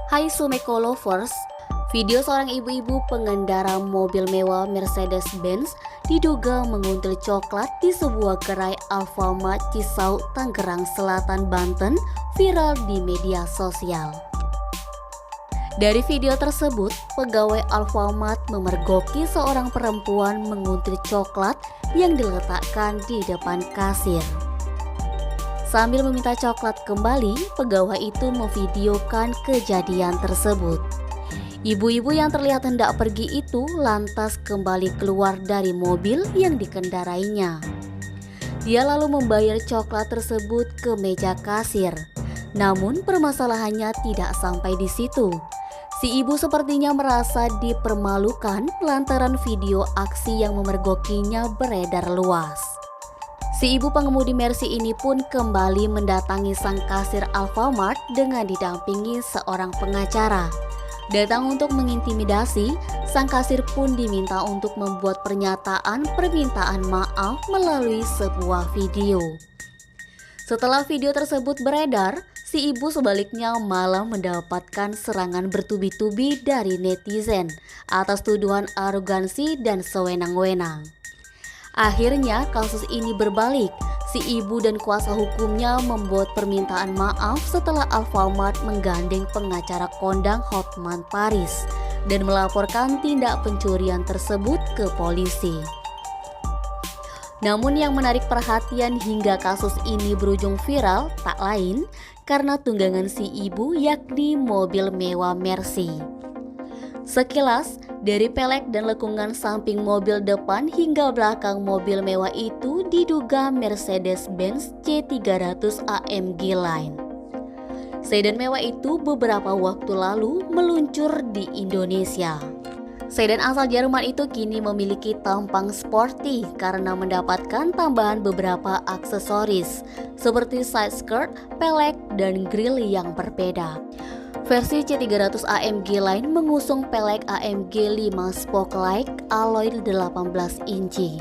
Hai Sumeko Lovers, video seorang ibu-ibu pengendara mobil mewah Mercedes-Benz diduga menguntil coklat di sebuah gerai Alfamart Cisauk, Tangerang Selatan, Banten viral di media sosial. Dari video tersebut, pegawai Alfamart memergoki seorang perempuan menguntil coklat yang diletakkan di depan kasir. Sambil meminta coklat kembali, pegawai itu memvideokan kejadian tersebut. Ibu-ibu yang terlihat hendak pergi itu lantas kembali keluar dari mobil yang dikendarainya. Dia lalu membayar coklat tersebut ke meja kasir. Namun permasalahannya tidak sampai di situ. Si ibu sepertinya merasa dipermalukan lantaran video aksi yang memergokinya beredar luas. Si ibu pengemudi Mercy ini pun kembali mendatangi sang kasir Alfamart dengan didampingi seorang pengacara. Datang untuk mengintimidasi, sang kasir pun diminta untuk membuat pernyataan permintaan maaf melalui sebuah video. Setelah video tersebut beredar, si ibu sebaliknya malah mendapatkan serangan bertubi-tubi dari netizen atas tuduhan arogansi dan sewenang-wenang. Akhirnya kasus ini berbalik, si ibu dan kuasa hukumnya membuat permintaan maaf setelah Alfamart menggandeng pengacara kondang Hotman Paris dan melaporkan tindak pencurian tersebut ke polisi. Namun yang menarik perhatian hingga kasus ini berujung viral tak lain karena tunggangan si ibu yakni mobil mewah Mercy. Sekilas, dari pelek dan lekungan samping mobil depan hingga belakang mobil mewah itu diduga Mercedes-Benz C300 AMG Line. Sedan mewah itu beberapa waktu lalu meluncur di Indonesia. Sedan asal Jerman itu kini memiliki tampang sporty karena mendapatkan tambahan beberapa aksesoris seperti side skirt, pelek, dan grill yang berbeda. Versi C300 AMG Line mengusung pelek AMG 5 spoke like alloy 18 inci.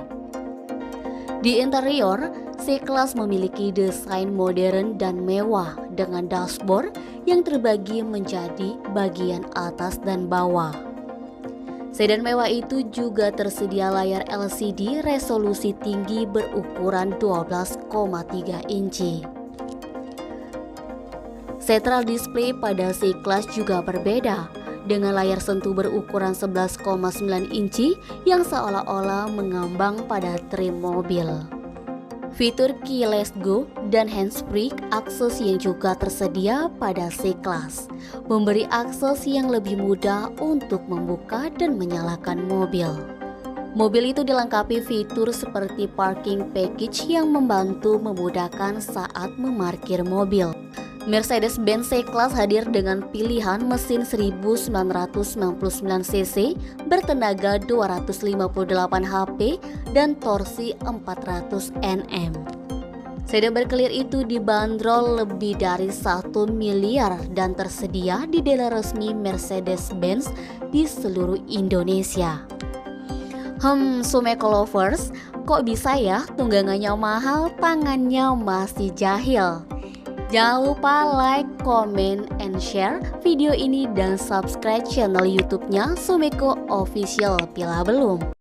Di interior, C-Class memiliki desain modern dan mewah dengan dashboard yang terbagi menjadi bagian atas dan bawah. Sedan mewah itu juga tersedia layar LCD resolusi tinggi berukuran 12,3 inci. Central display pada C-Class juga berbeda, dengan layar sentuh berukuran 11,9 inci yang seolah-olah mengambang pada trim mobil. Fitur keyless go dan handsfree akses yang juga tersedia pada C-Class, memberi akses yang lebih mudah untuk membuka dan menyalakan mobil. Mobil itu dilengkapi fitur seperti parking package yang membantu memudahkan saat memarkir mobil. Mercedes-Benz C-Class hadir dengan pilihan mesin 1999cc bertenaga 258 HP dan torsi 400 Nm. Sedan berkelir itu dibanderol lebih dari 1 miliar dan tersedia di dealer resmi Mercedes-Benz di seluruh Indonesia. Sumeko Lovers, kok bisa ya tunggangannya mahal, tangannya masih jahil? Jangan lupa like, comment, and share video ini dan subscribe channel YouTube-nya Sumeko Official bila belum.